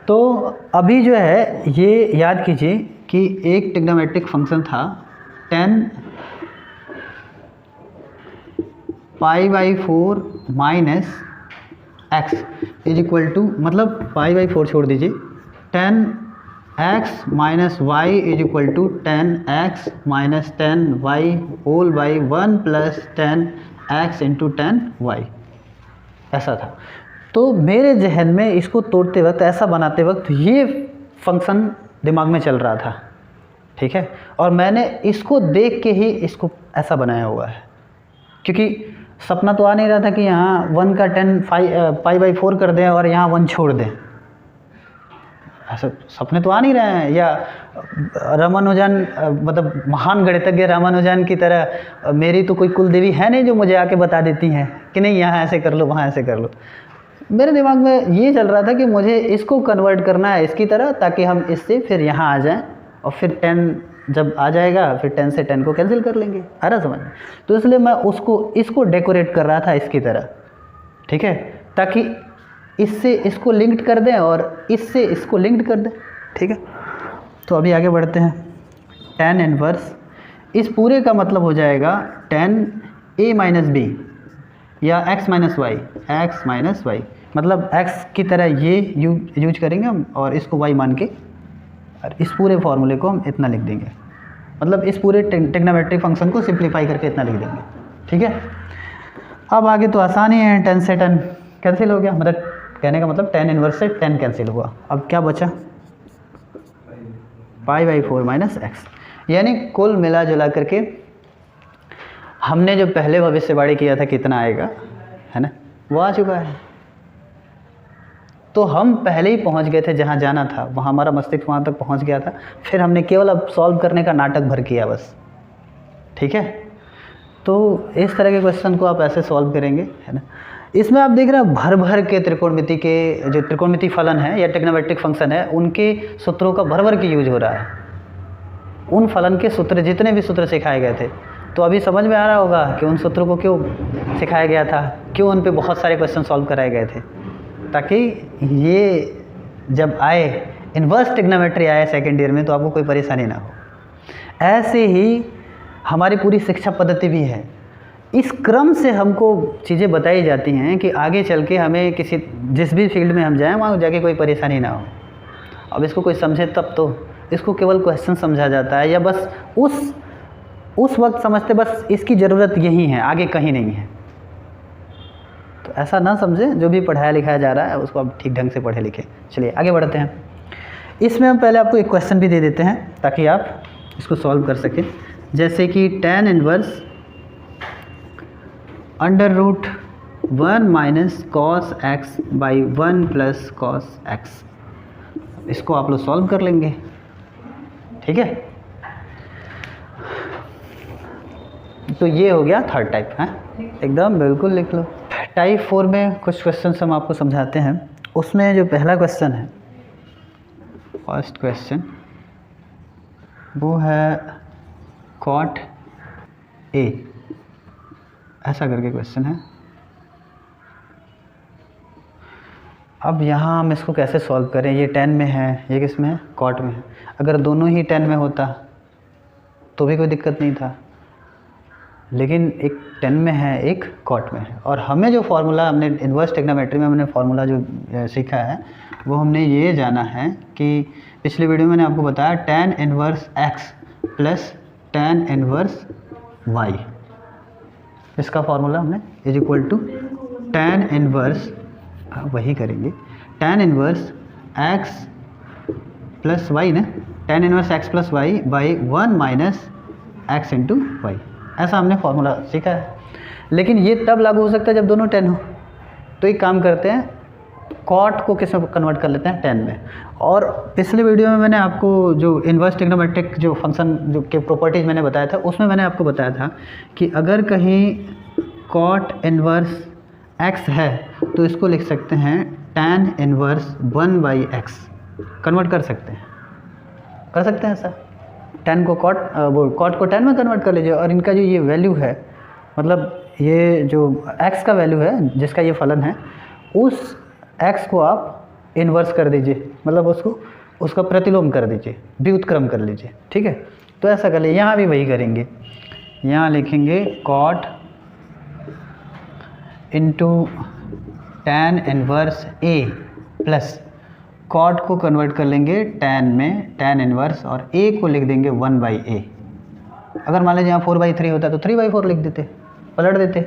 तो अभी जो है ये याद कीजिए कि एक ट्रिग्नोमेट्रिक फंक्शन था 10 pi by 4 minus X is equal to, मतलब पाई बाई 4 छोड़ दीजिए, 10x minus Y is equal to 10x minus 10y whole by 1 plus 10x into 10y, ऐसा था। तो मेरे जहन में इसको तोड़ते वक्त, ऐसा बनाते वक्त ये फंक्शन दिमाग में चल रहा था, ठीक है, और मैंने इसको देख के ही इसको ऐसा बनाया हुआ है, क्योंकि सपना तो आ नहीं रहा था कि यहाँ 1 का 10 पाई बाई 4 कर दें और यहाँ 1 छोड़ दें, ऐसा सपने तो आ नहीं रहे हैं। या रामानुजन, मतलब महान गणितज्ञ रामानुजन की तरह मेरी तो कोई कुल देवी है नहीं जो मुझे आके बता देती हैं कि नहीं यहाँ ऐसे कर लो, वहाँ ऐसे कर लो। मेरे दिमाग में ये चल रहा था कि मुझे इसको कन्वर्ट करना है इसकी तरह, ताकि हम इससे फिर यहाँ आ जाएं, और फिर 10 जब आ जाएगा फिर 10 से 10 को कैंसिल कर लेंगे, आ रहा समझ में। तो इसलिए मैं इसको डेकोरेट कर रहा था इसकी तरह, ठीक है, ताकि इससे इसको लिंक्ड कर दें और इससे इसको लिंक्ड कर दें, ठीक है। तो अभी आगे बढ़ते हैं। tan इनवर्स, इस पूरे का मतलब हो जाएगा tan a माइनस बी या x माइनस वाई, मतलब x की तरह ये यूज करेंगे हम, और इसको y मान के और इस पूरे फॉर्मूले को हम इतना लिख देंगे, मतलब इस पूरे ट्रिग्नोमेट्रिक फंक्शन को सिंप्लीफाई करके इतना लिख देंगे। ठीक है, अब आगे तो आसानी है, 10 से 10 कैंसिल हो गया, मतलब कहने का मतलब tan इनवर्स से 10 कैंसिल हुआ। अब क्या बचा, π/4 माइनस एक्स, यानी कुल मिला जुला करके हमने जो पहले भविष्यवाणी किया था कितना आएगा, है ना, वो आ चुका है। तो हम पहले ही पहुंच गए थे जहां जाना था, वहां हमारा मस्तिष्क वहां तक पहुंच गया था, फिर हमने केवल अब सॉल्व करने का नाटक भर किया बस। ठीक है, तो इस तरह के क्वेश्चन को आप ऐसे सॉल्व करेंगे, है ना। इसमें आप देख रहे हैं भर भर के त्रिकोणमिति के जो त्रिकोणमिति फलन है या ट्रिग्नोमेट्रिक फंक्शन है, उनके सूत्रों का भर भर के यूज हो रहा है। उन फलन के सूत्र, जितने भी सूत्र सिखाए गए थे, तो अभी समझ में आ रहा होगा कि उन सूत्रों को क्यों सिखाया गया था, क्यों उन पे बहुत सारे क्वेश्चन सॉल्व कराए गए थे, ताकि ये जब आए इन्वर्स ट्रिग्नोमेट्री आए सेकेंड ईयर में तो आपको कोई परेशानी ना हो। ऐसे ही हमारी पूरी शिक्षा पद्धति भी है, इस क्रम से हमको चीज़ें बताई जाती हैं कि आगे चल के हमें किसी जिस भी फील्ड में हम जाएं वहाँ जाके कोई परेशानी ना हो। अब इसको कोई समझे तब तो, इसको केवल क्वेश्चन समझा जाता है, या बस उस वक्त समझते बस इसकी ज़रूरत यही है, आगे कहीं नहीं है। तो ऐसा ना समझे, जो भी पढ़ाया लिखाया जा रहा है उसको आप ठीक ढंग से पढ़े लिखे। चलिए आगे बढ़ते हैं। इसमें हम पहले आपको एक क्वेश्चन भी दे देते हैं ताकि आप इसको सॉल्व कर सकें, जैसे कि tan inverse √1 minus cos x by 1 plus cos x, इसको आप लोग सॉल्व कर लेंगे। ठीक है, तो ये हो गया थर्ड टाइप है, एकदम बिल्कुल लिख लो। टाइप 4 में कुछ क्वेश्चन हम आपको समझाते हैं। उसमें जो पहला क्वेश्चन है, फर्स्ट क्वेश्चन, वो है cot A, ऐसा करके क्वेश्चन है। अब यहाँ हम इसको कैसे सॉल्व करें, ये 10 में है, ये किस में है, cot में है। अगर दोनों ही 10 में होता तो भी कोई दिक्कत नहीं था, लेकिन एक 10 में है, एक cot में है। और हमें जो फार्मूला, हमने इन्वर्स ट्रिग्नोमेट्री में हमने फार्मूला जो सीखा है, वो हमने ये जाना है कि पिछली वीडियो में मैंने आपको बताया tan inverse x plus tan inverse y, इसका फार्मूला हमने is equal to tan inverse, वही करेंगे, tan inverse x plus Y ना, tan inverse x plus Y by 1 minus x into Y, ऐसा हमने फार्मूला सीखा है। लेकिन ये तब लागू हो सकता है जब दोनों 10 हो। तो एक काम करते हैं, cot को किस में कन्वर्ट कर लेते हैं, 10 में। और पिछले वीडियो में मैंने आपको जो इन्वर्स ट्रिग्नोमेट्रिक जो फंक्शन जो के प्रॉपर्टीज़ मैंने बताया था, उसमें मैंने आपको बताया था कि अगर कहीं cot इन्वर्स x है तो इसको लिख सकते हैं tan inverse 1 by x, convert कर सकते हैं ऐसा। 10 को cot को 10 में कन्वर्ट कर लीजिए, और इनका जो ये वैल्यू है, मतलब ये जो x का वैल्यू है जिसका ये फलन है, उस x को आप इन्वर्स कर दीजिए, मतलब उसका प्रतिलोम कर दीजिए, व्युत्क्रम कर लीजिए। ठीक है, तो ऐसा कर लीजिए। यहाँ भी वही करेंगे, यहाँ लिखेंगे cot into tan inverse a plus cot को कन्वर्ट कर लेंगे tan में, tan इनवर्स, और a को लिख देंगे 1 बाई a। अगर मान लीजिए यहाँ 4/3 होता तो 3/4 लिख देते, पलट देते,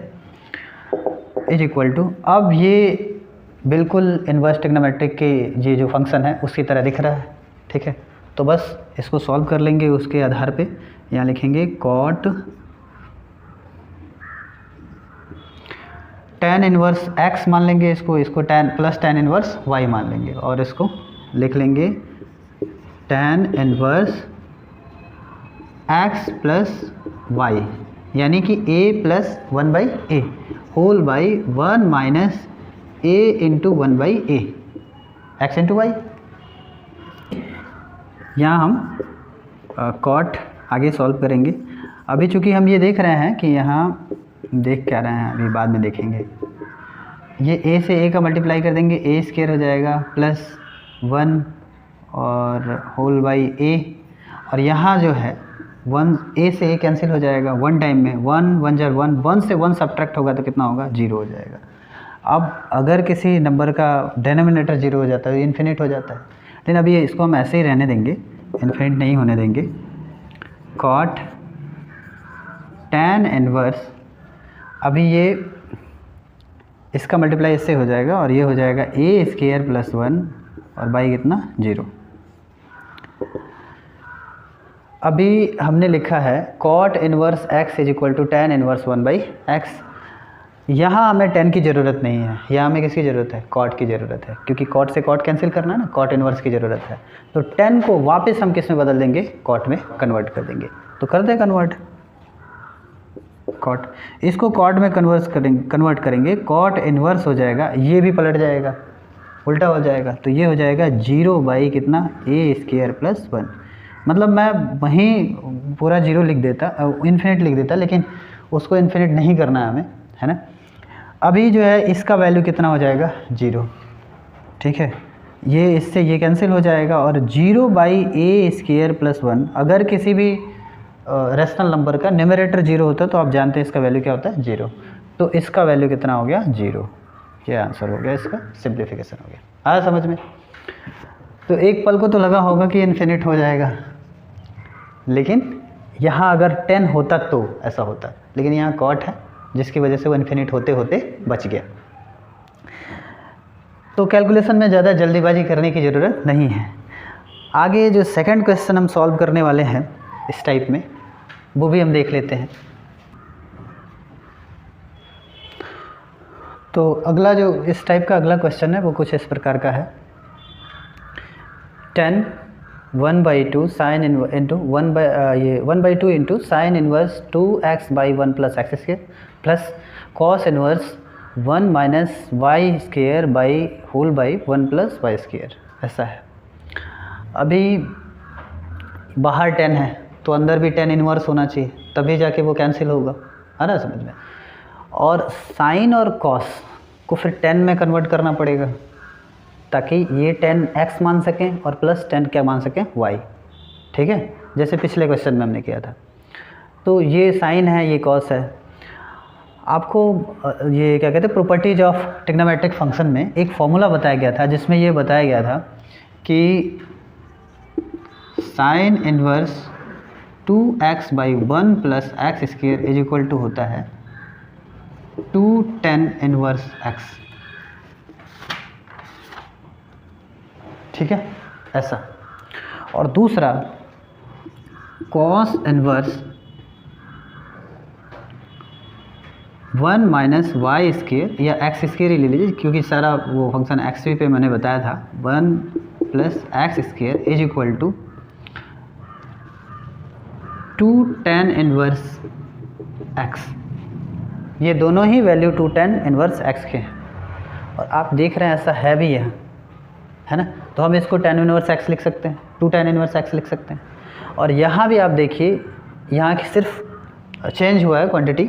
इज इक्वल टू, अब ये बिल्कुल इन्वर्स ट्रिग्नोमेट्रिक के ये जो फंक्शन है उसकी तरह दिख रहा है। ठीक है, तो बस इसको सॉल्व कर लेंगे उसके आधार पे। यहाँ लिखेंगे cot tan इनवर्स x मान लेंगे, इसको tan plus tan inverse y मान लेंगे, और इसको लिख लेंगे tan inverse x plus y, यानी कि a plus 1 by a whole by 1 minus a into 1 by a, x into Y. यहाँ हम cot आगे सॉल्व करेंगे। अभी चूँकि हम ये देख रहे हैं कि यहाँ देख क्या रहे हैं, अभी बाद में देखेंगे। ये a से a का मल्टीप्लाई कर देंगे, a स्क्वायर हो जाएगा प्लस 1 और होल बाई a, और यहाँ जो है 1 a से a कैंसिल हो जाएगा 1 टाइम में, 1 1 जार 1, 1 से 1 सब्ट्रैक्ट होगा तो कितना होगा, 0 हो जाएगा। अब अगर किसी नंबर का डिनोमिनेटर 0 हो जाता है तो इन्फिनिट हो जाता है, लेकिन अभी इसको हम ऐसे ही रहने देंगे, इन्फिनिट नहीं होने देंगे। कॉट tan इनवर्स, अभी ये इसका मल्टीप्लाई इससे हो जाएगा और ये हो जाएगा a स्क्वायर प्लस 1 और बाई कितना 0। अभी हमने लिखा है cot inverse x is equal to tan inverse 1/x। यहाँ हमें tan की ज़रूरत नहीं है, यहाँ हमें किसकी ज़रूरत है, कॉट की ज़रूरत है, क्योंकि कॉट से कॉट कैंसिल करना है ना, कॉट इनवर्स की ज़रूरत है। तो tan को वापस हम किस में बदल देंगे, कॉट में कन्वर्ट कर देंगे। तो कर दें कन्वर्ट, कॉट, इसको कॉट में कन्वर्ट करेंगे, कॉट इनवर्स हो जाएगा, ये भी पलट जाएगा, उल्टा हो जाएगा, तो ये हो जाएगा 0 बाई कितना a स्क्वायर प्लस 1। मतलब मैं वहीं पूरा 0 लिख देता, इन्फिनिट लिख देता, लेकिन उसको इन्फिनिट नहीं करना है हमें, है ना। अभी जो है इसका वैल्यू कितना हो जाएगा 0, ठीक है, ये इससे ये कैंसिल हो जाएगा और 0 बाई a स्क्वायर प्लस 1। अगर किसी भी रेशनल नंबर का न्यूमरेटर 0 होता है तो आप जानते हैं इसका वैल्यू क्या होता है 0, तो इसका वैल्यू कितना हो गया 0। ये आंसर हो गया, इसका सिंप्लीफिकेशन हो गया। आया समझ में। तो एक पल को तो लगा होगा कि इन्फिनिट हो जाएगा, लेकिन यहाँ अगर 10 होता तो ऐसा होता, लेकिन यहाँ कॉट है जिसकी वजह से वो इन्फिनिट होते होते बच गया। तो कैलकुलेशन में ज़्यादा जल्दीबाजी करने की ज़रूरत नहीं है। आगे जो सेकंड क्वेश्चन हम सॉल्व करने वाले हैं इस टाइप में, वो भी हम देख लेते हैं। तो अगला जो इस टाइप का अगला क्वेश्चन है वो कुछ इस प्रकार का है। 10 1/2 sine into 1/2 into sine inverse 2x by 1 plus X square plus cos inverse 1 minus Y square by whole by 1 plus Y square, ऐसा है। अभी बाहर 10 है तो अंदर भी 10 इनवर्स होना चाहिए, तभी जाके वो कैंसिल होगा, है ना समझ में। और साइन और कॉस को फिर 10 में कन्वर्ट करना पड़ेगा ताकि ये 10x मान सकें और प्लस 10 क्या मान सकें y, ठीक है, जैसे पिछले क्वेश्चन में हमने किया था। तो ये साइन है, ये कॉस है। आपको ये क्या कहते हैं, प्रॉपर्टीज ऑफ ट्रिग्नोमेट्रिक फंक्शन में एक फॉर्मूला बताया गया था जिसमें ये बताया गया था कि sine inverse 2x by 1 plus X square is equal to होता है 2 tan इनवर्स x, ठीक है, ऐसा। और दूसरा cos inverse 1 minus Y square या एक्स स्क्वायर ही ले लीजिए, क्योंकि सारा वो फंक्शन एक्स पे मैंने बताया था, 1 plus X square is equal to 2 tan inverse x। ये दोनों ही वैल्यू 2 tan इनवर्स x के हैं और आप देख रहे हैं ऐसा है भी यहाँ, है ना। तो हम इसको tan इनवर्स x लिख सकते हैं, 2 tan इनवर्स x लिख सकते हैं। और यहाँ भी आप देखिए, यहाँ की सिर्फ चेंज हुआ है क्वांटिटी,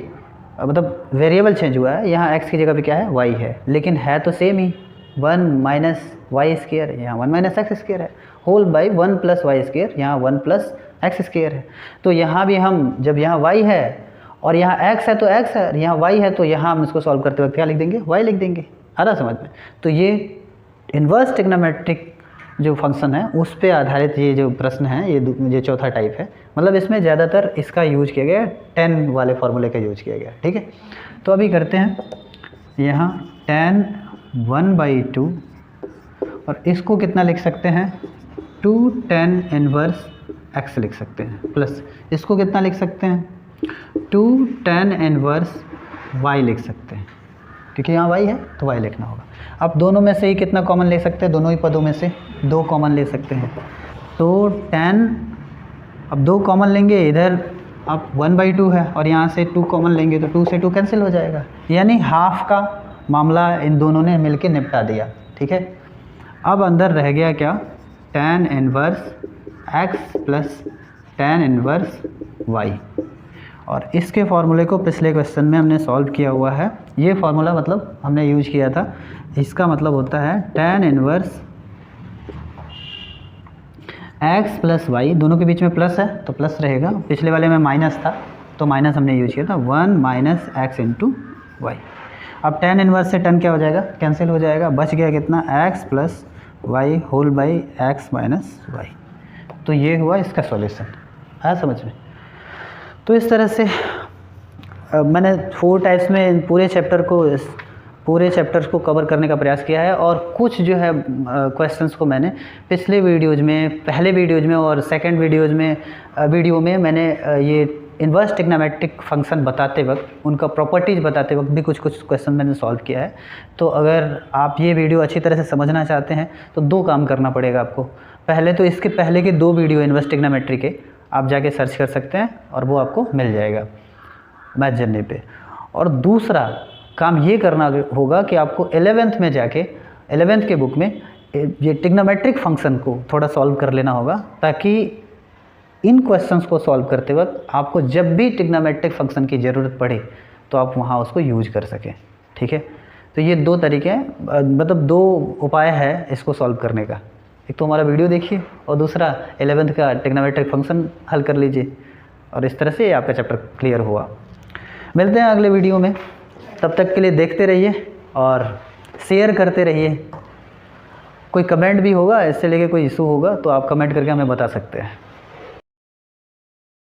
मतलब वेरिएबल चेंज हुआ है, यहाँ x की जगह पे क्या है y है, लेकिन है तो सेम ही 1 माइनस वाई स्क्वायर, यहाँ 1 माइनस एक्स स्क्वायर है, whole by 1 plus Y square, यहाँ 1 प्लस एक्स स्क्वायर है। तो यहाँ भी हम जब यहाँ y है और यहाँ x है तो x है, और यहाँ y है तो यहाँ हम इसको सॉल्व करते वक्त क्या लिख देंगे, y लिख देंगे, आ रहा समझ में। तो ये इन्वर्स ट्रिग्नोमेट्रिक जो फंक्शन है उस पे आधारित ये जो प्रश्न है, ये चौथा टाइप है। मतलब इसमें ज़्यादातर इसका यूज किया गया, 10 वाले फार्मूले का यूज किया गया, ठीक है। तो अभी करते हैं यहाँ tan 1/2 और इसको कितना लिख सकते हैं 2 tan इनवर्स x लिख सकते हैं, प्लस इसको कितना लिख सकते हैं 2 tan इनवर्स y लिख सकते हैं, क्योंकि यहाँ y है तो y लिखना होगा। अब दोनों में से ही कितना कॉमन ले सकते हैं, दोनों ही पदों में से 2 कॉमन ले सकते हैं। तो tan, अब 2 कॉमन लेंगे, इधर अब 1/2 है और यहाँ से 2 कॉमन लेंगे तो 2 से 2 कैंसिल हो जाएगा, यानी हाफ का मामला इन दोनों ने मिलके निपटा दिया, ठीक है। अब अंदर रह गया क्या, tan inverse x plus tan inverse y। और इसके फार्मूले को पिछले क्वेश्चन में हमने सॉल्व किया हुआ है। ये फार्मूला मतलब हमने यूज किया था, इसका मतलब होता है tan inverse x plus y, दोनों के बीच में प्लस है तो प्लस रहेगा, पिछले वाले में माइनस था तो माइनस हमने यूज किया था, 1 माइनस एक्स इंटू वाई। अब tan इनवर्स से tan क्या हो जाएगा, कैंसिल हो जाएगा, बच गया कितना x plus Y whole by X minus Y. तो ये हुआ इसका सॉल्यूशन, आया समझ में। तो इस तरह से मैंने 4 टाइप्स में पूरे चैप्टर्स को कवर करने का प्रयास किया है। और कुछ जो है क्वेश्चंस को मैंने पिछले वीडियोज़ में, पहले वीडियोज़ में और सेकंड वीडियो में मैंने ये इन्वर्स ट्रिग्नोमेट्रिक फंक्शन बताते वक्त, उनका प्रॉपर्टीज़ बताते वक्त भी कुछ क्वेश्चन मैंने सॉल्व किया है। तो अगर आप ये वीडियो अच्छी तरह से समझना चाहते हैं तो 2 काम करना पड़ेगा आपको। पहले तो इसके पहले के 2 वीडियो इन्वर्स ट्रिग्नोमेट्री के आप जाके सर्च कर सकते हैं और वो आपको मिल जाएगा मैथ जर्नी पे। और दूसरा काम ये करना होगा कि आपको 11th में जाके 11th के बुक में ये ट्रिग्नोमेट्रिक फंक्शन को थोड़ा सॉल्व कर लेना होगा, ताकि इन क्वेश्चंस को सॉल्व करते वक्त आपको जब भी ट्रिग्नोमेट्रिक फंक्शन की ज़रूरत पड़े तो आप वहाँ उसको यूज कर सकें। ठीक है, तो ये 2 तरीके हैं, मतलब 2 उपाय है इसको सॉल्व करने का। एक तो हमारा वीडियो देखिए और दूसरा 11th का ट्रिग्नोमेट्रिक फंक्शन हल कर लीजिए, और इस तरह से आपका चैप्टर क्लियर हुआ। मिलते हैं अगले वीडियो में, तब तक के लिए देखते रहिए और शेयर करते रहिए। कोई कमेंट भी होगा, इससे लेके कोई इशू होगा तो आप कमेंट करके हमें बता सकते हैं।